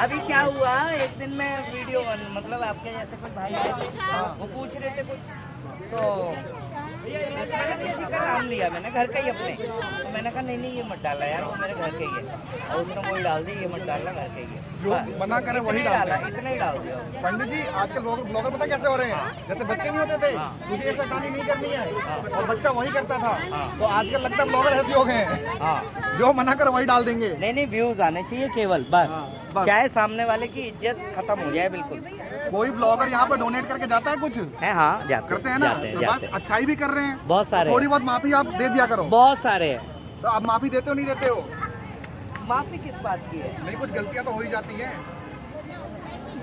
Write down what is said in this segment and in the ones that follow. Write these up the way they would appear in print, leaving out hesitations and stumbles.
अभी क्या हुआ, एक दिन मैं वीडियो मतलब आपके जैसे कुछ भाई आए थे, वो पूछ रहे थे कुछ, तो किसी का नाम लिया मैंने, घर का ही अपने, तो मैंने कहा नहीं ये मत डाला यार, वो मेरे घर के ही है, और उसने वही डाल दी, ये मत डालना, घर के ही है, जो मना करे वही डाला, इतना ही डाल दिया। पंडित जी आजकल ब्लॉगर पता कैसे हो रहे हैं, जैसे बच्चे नहीं होते थे, मुझे ये शैतानी नहीं करनी है, और बच्चा वही करता था, तो आजकल लगता है ब्लॉगर ऐसे हो गए हैं, जो मना करे वही डाल देंगे। नहीं व्यूज आने चाहिए केवल, बस चाहे सामने वाले की इज्जत खत्म हो जाए बिल्कुल। कोई ब्लॉगर यहाँ पर डोनेट करके जाता है कुछ है? हाँ जाते करते हैं ना, तो बस अच्छाई भी कर रहे हैं, बहुत सारे, थोड़ी बहुत माफी आप दे दिया करो, बहुत सारे हैं। तो आप माफी देते हो नहीं देते हो? माफी किस बात की है? नहीं कुछ गलतियाँ तो हो ही जाती हैं,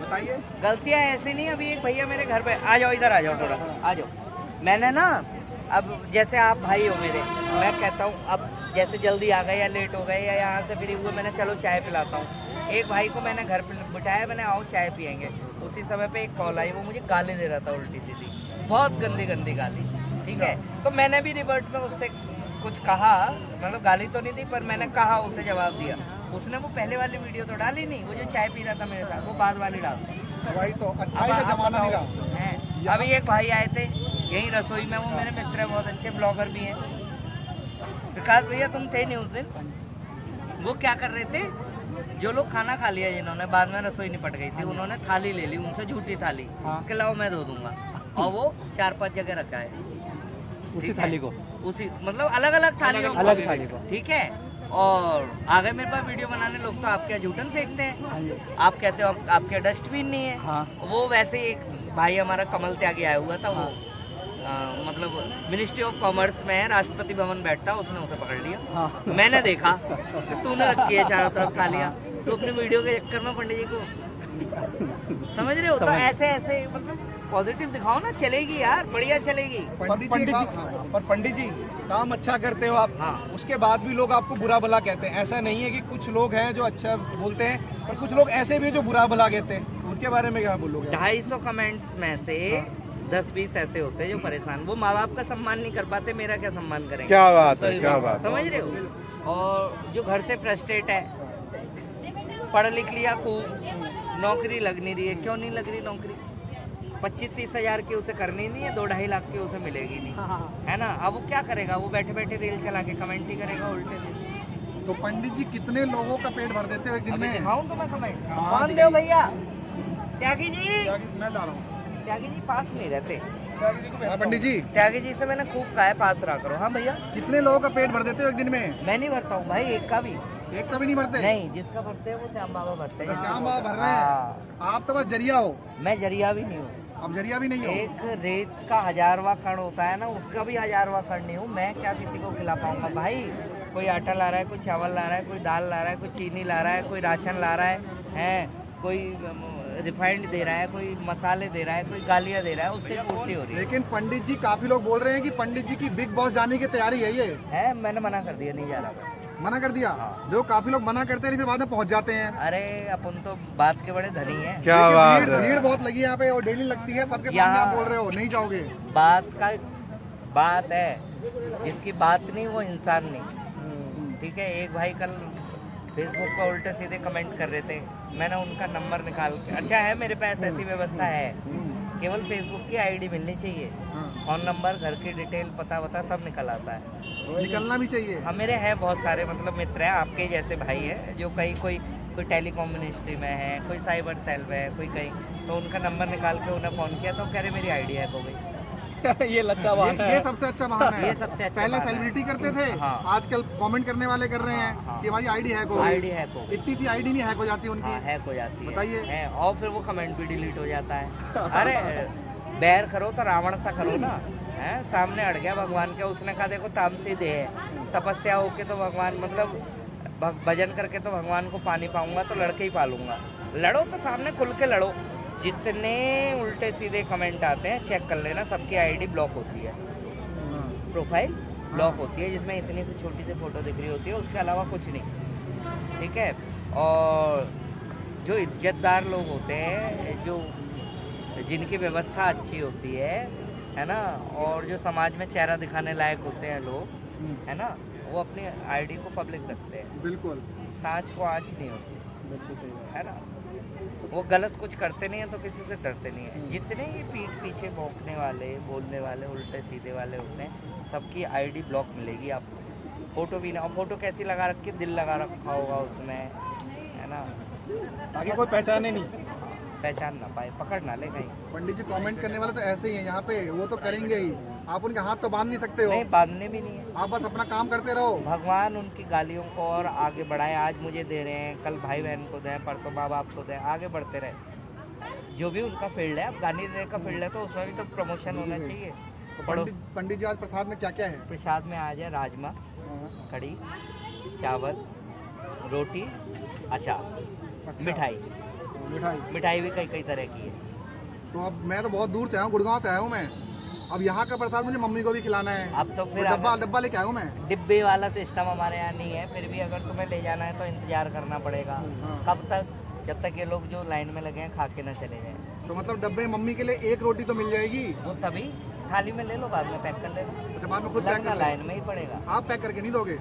बताइए। गलतियाँ ऐसी नहीं, अभी एक भैया मेरे घर पे, आ जाओ इधर आ जाओ, थोड़ा आ जाओ, मैंने ना अब जैसे आप भाई हो मेरे, मैं कहता हूँ अब जैसे जल्दी आ गए या लेट हो गए या यहाँ से फ्री हुए, मैंने चलो चाय पिलाता हूँ, एक भाई को मैंने घर पे बिठाया, मैंने आओ चाय पियेंगे, उसी समय पे एक कॉल आई, वो मुझे गाली दे रहा था उल्टी सीधी, बहुत गंदी गाली, ठीक है, तो मैंने भी रिवर्ट में उससे कुछ कहा, मतलब गाली तो नहीं दी पर मैंने कहा, उसे जवाब दिया, उसने वो पहले वाली वीडियो तो डाली नहीं, वो जो चाय पी रहा था मेरे साथ, वो बाद वाली डाल दी। वही तो अच्छाई का जमाना नहीं रहा है। अभी एक भाई आए थे यही रसोई में, वो मेरे मित्र हैं, बहुत अच्छे ब्लॉगर भी हैं, विकास भैया तुम थे नहीं उस दिन, वो क्या कर रहे थे, जो लोग खाना खा लिया जिन्होंने, बाद में रसोई निपट गई थी, उन्होंने थाली ले ली उनसे, झूठी थाली कि लाओ मैं धो दूंगा, और वो 4-5 जगह रखा है उसी थाली को, उसी मतलब अलग अलग थाली को, ठीक है, और आ गए मेरे पास वीडियो बनाने लोग, तो आप क्या जूठन फेंकते हैं, आप कहते हो आपके डस्टबिन नहीं है, वो वैसे ही एक भाई हमारा कमल त्यागी आया हुआ था, वो मतलब मिनिस्ट्री ऑफ कॉमर्स में है, राष्ट्रपति भवन बैठता, उसने उसे पकड़ लिया, मैंने देखा कि तूने रखी है चारों तरफ थालियां, तो अपनी वीडियो के चक्कर में पंडित जी को समझ रहे हो, तो ऐसे मतलब पॉजिटिव दिखाओ ना, चलेगी यार, बढ़िया चलेगी। पर पंडित जी काम अच्छा करते हो आप, उसके बाद भी लोग आपको बुरा भला कहते हैं, ऐसा नहीं है कि कुछ लोग हैं जो अच्छा बोलते हैं, पर कुछ लोग ऐसे भी जो बुरा भला कहते हैं, उसके बारे में क्या बोलोगे? 250 कमेंट्स में से 10-20 ऐसे होते हैं जो परेशान, वो माँ बाप का सम्मान नहीं कर पाते, मेरा क्या सम्मान करेंगे? क्या बात है, क्या बात, समझ रहे हो? और जो घर से फ्रस्ट्रेट है, पढ़ लिख लिया खूब, नौकरी लग नहीं रही है, क्यों नहीं लग रही नौकरी? 25-30 हज़ार की उसे करनी नहीं है, 2-2.5 लाख की उसे मिलेगी नहीं, है ना, अब वो क्या करेगा, वो बैठे बैठे रील चला के कमेंट ही करेगा उल्टे दिन। तो पंडित जी कितने लोगों का पेट भर देते हो एक दिन में? दिखाऊं तो मैं कमेंट, कौन दो भैया, त्यागी जी, मैं ला रहा हूँ, त्यागी जी पास नहीं रहते, पंडित जी त्यागी जी से मैंने खूब कहा है पास रहा करो। हाँ भैया, कितने लोगों का पेट भर देते हो एक दिन में? मैं नहीं भरता हूँ भाई, एक का भी नहीं भरते? नहीं, जिसका भरते हैं वो श्याम बाबा भरते हैं। श्याम बाबा भर रहे हैं, आप तो बस जरिया हो। मैं जरिया भी नहीं हूँ, अब जरिया भी नहीं हो। एक रेत का 1000वां कण होता है ना, उसका भी 1000वां कण नहीं हूँ मैं, क्या किसी को खिला पाऊंगा भाई? कोई आटा ला रहा है, कोई चावल ला रहा है, कोई दाल ला रहा है, कोई चीनी ला रहा है, कोई राशन ला रहा है, कोई रिफाइंड दे रहा है, कोई मसाले दे रहा है, कोई गालियाँ दे रहा है, उससे पूर्ति हो रही है। लेकिन पंडित जी काफी लोग बोल रहे हैं कि पंडित जी की बिग बॉस जाने की तैयारी है, ये है, मैंने मना कर दिया, नहीं जा रहा। मना कर दिया? जो काफी लोग मना करते हैं फिर बाद में पहुंच जाते हैं। अरे अपन तो बात के बड़े धनी हैं। क्या बात है, भीड़ बहुत लगी है यहाँ पे और डेली लगती है, सबके सामने आप बोल रहे हो नहीं जाओगे। बात है, जिसकी बात नहीं वो इंसान नहीं, ठीक है। एक भाई कल फेसबुक पर उल्टे सीधे कमेंट कर रहे थे, मैंने उनका नंबर निकाल के, अच्छा है मेरे पास ऐसी व्यवस्था है, केवल फेसबुक की आईडी मिलनी चाहिए, फोन नंबर, घर की डिटेल, पता वता सब निकल आता है, निकलना भी चाहिए। हाँ मेरे हैं बहुत सारे मतलब मित्र हैं, आपके जैसे भाई हैं जो कहीं कोई टेलीकॉम मिनिस्ट्री में है, कोई साइबर सेल में है, कोई कहीं, तो उनका नंबर निकाल के उन्हें फ़ोन किया तो कह रहे मेरी आईडी हैक हो गई। ये लच्चा बहाना है, ये सबसे अच्छा बहाना है। ये सबसे अच्छा पहले सेलिब्रिटी करते थे, आजकल कमेंट करने वाले कर रहे हैं कि हमारी आईडी हैक हो गई। आईडी हैक हो, इतनी सी आईडी नहीं हैक हो जाती उनकी, हैक हो जाती है, बताइए। और फिर वो कमेंट भी डिलीट हो जाता है। अरे बैर करो तो रावण सा करो ना, है सामने अड़ गया भगवान के, उसने कहा देखो तामसी दे है, तपस्या होके तो भगवान मतलब भजन करके तो भगवान को पानी पाऊंगा तो लड़के ही पालूंगा। लड़ो तो सामने खुल के लड़ो, जितने उल्टे सीधे कमेंट आते हैं चेक कर लेना, सबकी आईडी ब्लॉक होती है, प्रोफाइल ब्लॉक होती है, जिसमें इतनी सी छोटी सी फोटो दिख रही होती है, उसके अलावा कुछ नहीं, ठीक है। और जो इज्जतदार लोग होते हैं, जो जिनकी व्यवस्था अच्छी होती है ना, और जो समाज में चेहरा दिखाने लायक होते हैं लोग, है ना, वो अपनी आईडी को पब्लिक रखते हैं। बिल्कुल सांच को आँच नहीं होती है ना। वो गलत कुछ करते नहीं है तो किसी से डरते नहीं है। जितने ये पीठ पीछे भौंकने वाले, बोलने वाले, उल्टे सीधे वाले होते हैं, सबकी आईडी ब्लॉक मिलेगी आपको। फोटो भी ना, और फोटो कैसी लगा रखी, दिल लगा रखा होगा उसमें, है ना, ताकि कोई पहचाने नहीं, पहचान ना पाए, पकड़ ना ले कहीं। पंडित जी कमेंट करने वाले तो ऐसे ही हैं यहाँ पे, वो तो करेंगे ही, आप उनके हाथ तो बांध नहीं सकते हो, नहीं, बांधने भी नहीं है। आप बस अपना काम करते रहो। भगवान उनकी गालियों को और आगे बढ़ाए। आज मुझे दे रहे हैं, कल भाई बहन को दें, परसों माँ बाप को दें, आगे बढ़ते रहे। जो भी उनका फील्ड है, अब गाने देने का फील्ड है तो उसमें भी तो प्रमोशन होना चाहिए। तो पढ़ो। पंडित जी आज प्रसाद में क्या क्या है? प्रसाद में आज है राजमा, कढ़ी, चावल, रोटी, अचार, अच्छा। मिठाई भी कई कई तरह की है। तो अब मैं तो बहुत दूर से आया हूँ, गुड़गांव से आया हूँ मैं, अब यहाँ का प्रसाद मुझे मम्मी को भी खिलाना है। अब तो फिर डब्बा अगर- डब्बा लेके आया हूँ मैं। डिब्बे वाला सिस्टम हमारे यहाँ नहीं है, फिर भी अगर तुम्हें ले जाना है तो इंतजार करना पड़ेगा। हाँ। कब तक? जब तक ये लोग जो लाइन में लगे हैं खा के ना चले जाएं। तो मतलब डब्बे में मम्मी के लिए एक रोटी तो मिल जाएगी? वो तभी थाली में ले लो, बाद में पैक कर लेना। अच्छा, बाद में खुद पैक लगना कर लो। लाइन में ही पड़ेगा। आप पैक करके नहीं दोगे?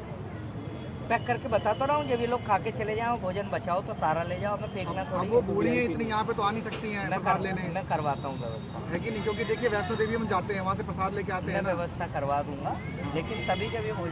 पैक करके बता तो रहा हूँ, जब ये लोग खा के चले जाओ, भोजन बचाओ तो सारा ले जाओ, मैं फेंकना अब थोड़ी वो है। बूढ़ी है इतनी, यहाँ पे तो आ नहीं सकती हैं प्रसाद लेने, मैं करवाता हूँ व्यवस्था। है कि नहीं? क्योंकि देखिए वैष्णो देवी हम जाते हैं, वहाँ से प्रसाद लेके आते मैं हैं ना। व्यवस्था करवा दूंगा, लेकिन तभी जब ये भोजन